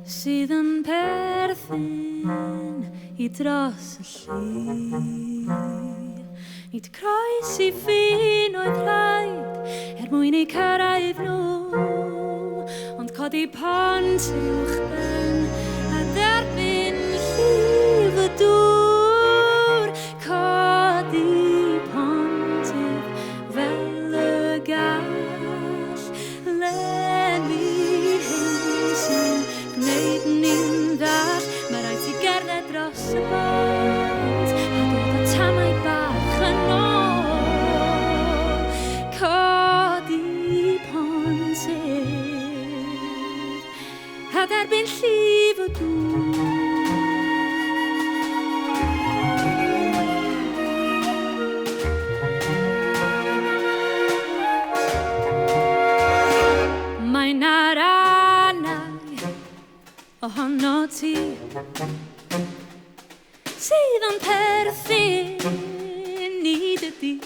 Sydd yn perthyn I dros y llŷ. Nid croes I ffin oedd rhaid mwyn eu cyrraedd nhw, ond codi pont uwchben a derbyn llif y dŵr. Codi Pontydd fel y gall, lenwi hyn sy'n gwneud ni'n ddall. Mae rhaid ti gerdded dros y bont a dod o tamau bach yn ôl. Codi Pontydd a derbyn llif y dŵr. Mae'n arannau ohono ti sydd yn perthyn I dy dir,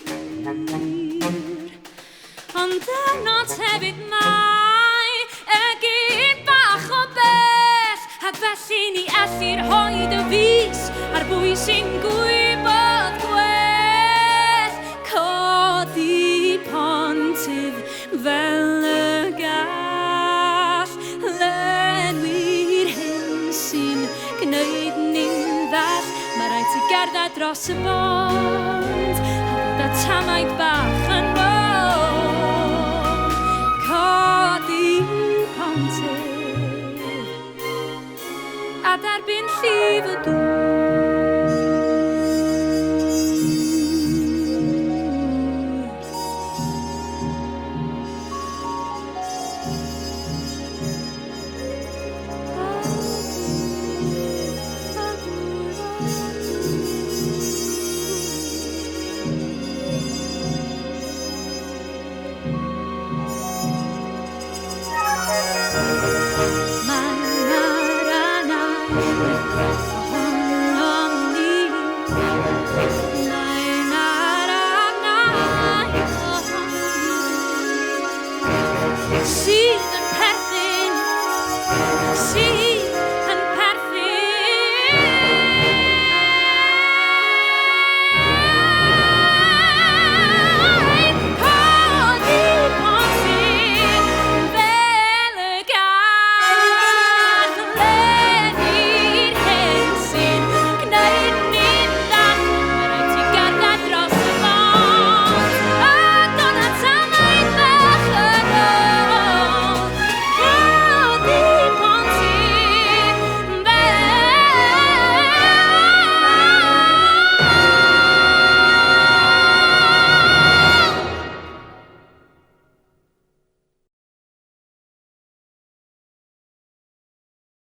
ond yno tefyd mae egin bach o bell, ac felly ni ellir hoed y fus ar bwy sy'n gwybod gwell. Codi Pontydd fel y gall, lenwi'r hyn sy'n gwneud ni'n ddall. Mae rhaid ti gerdded dros y bont a dod â tamaid bach yn ôl. Codi Pontydd a derbyn llif y dŵr.